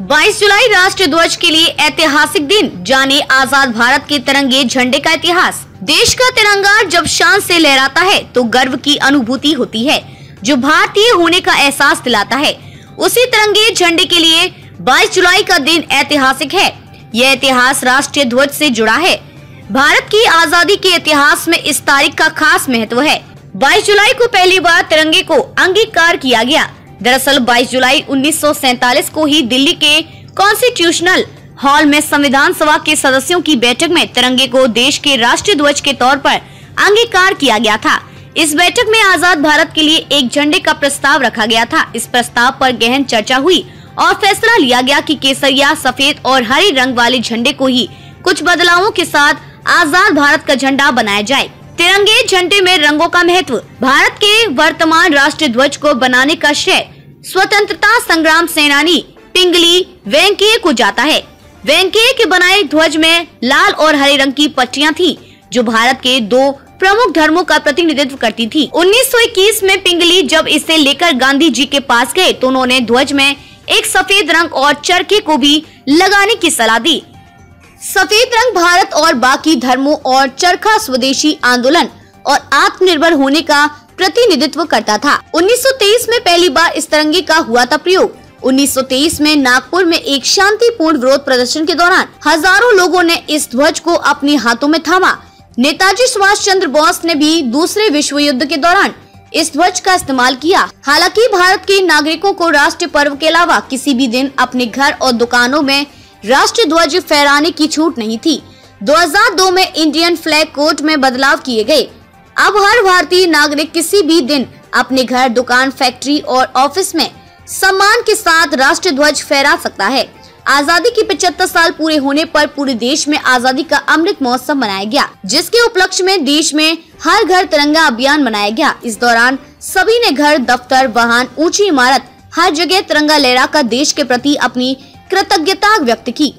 22 जुलाई राष्ट्रीय ध्वज के लिए ऐतिहासिक दिन। जाने आजाद भारत के तिरंगे झंडे का इतिहास। देश का तिरंगा जब शान से लहराता है तो गर्व की अनुभूति होती है, जो भारतीय होने का एहसास दिलाता है। उसी तिरंगे झंडे के लिए 22 जुलाई का दिन ऐतिहासिक है। यह इतिहास राष्ट्रीय ध्वज से जुड़ा है। भारत की आजादी के इतिहास में इस तारीख का खास महत्व है। 22 जुलाई को पहली बार तिरंगे को अंगीकार किया गया। दरअसल 22 जुलाई 1947 को ही दिल्ली के कॉन्स्टिट्यूशनल हॉल में संविधान सभा के सदस्यों की बैठक में तिरंगे को देश के राष्ट्रीय ध्वज के तौर पर अंगीकार किया गया था। इस बैठक में आजाद भारत के लिए एक झंडे का प्रस्ताव रखा गया था। इस प्रस्ताव पर गहन चर्चा हुई और फैसला लिया गया कि केसरिया, सफेद और हरे रंग वाले झंडे को ही कुछ बदलावों के साथ आजाद भारत का झंडा बनाया जाए। तिरंगे झंडे में रंगों का महत्व। भारत के वर्तमान राष्ट्रीय ध्वज को बनाने का श्रेय स्वतंत्रता संग्राम सेनानी पिंगली वेंकैया को जाता है। वेंकैया के बनाए ध्वज में लाल और हरे रंग की पट्टियां थीं, जो भारत के दो प्रमुख धर्मों का प्रतिनिधित्व करती थी। 1921 में पिंगली जब इसे लेकर गांधी जी के पास गए तो उन्होंने ध्वज में एक सफेद रंग और चरखे को भी लगाने की सलाह दी। सफेद रंग भारत और बाकी धर्मों और चरखा स्वदेशी आंदोलन और आत्मनिर्भर होने का प्रतिनिधित्व करता था। 1923 में पहली बार इस तिरंगे का हुआ था प्रयोग। 1923 में नागपुर में एक शांतिपूर्ण विरोध प्रदर्शन के दौरान हजारों लोगों ने इस ध्वज को अपने हाथों में थामा। नेताजी सुभाष चंद्र बोस ने भी दूसरे विश्व युद्ध के दौरान इस ध्वज का इस्तेमाल किया। हालांकि भारत के नागरिकों को राष्ट्रीय पर्व के अलावा किसी भी दिन अपने घर और दुकानों में राष्ट्रीय ध्वज फहराने की छूट नहीं थी। 2002 में इंडियन फ्लैग कोड में बदलाव किए गए। अब हर भारतीय नागरिक किसी भी दिन अपने घर, दुकान, फैक्ट्री और ऑफिस में सम्मान के साथ राष्ट्रीय ध्वज फहरा सकता है। आजादी के 75 साल पूरे होने पर पूरे देश में आजादी का अमृत महोत्सव मनाया गया, जिसके उपलक्ष्य में देश में हर घर तिरंगा अभियान मनाया गया। इस दौरान सभी ने घर, दफ्तर, वाहन, ऊंची इमारत, हर जगह तिरंगा लहराकर देश के प्रति अपनी कृतज्ञता व्यक्त की।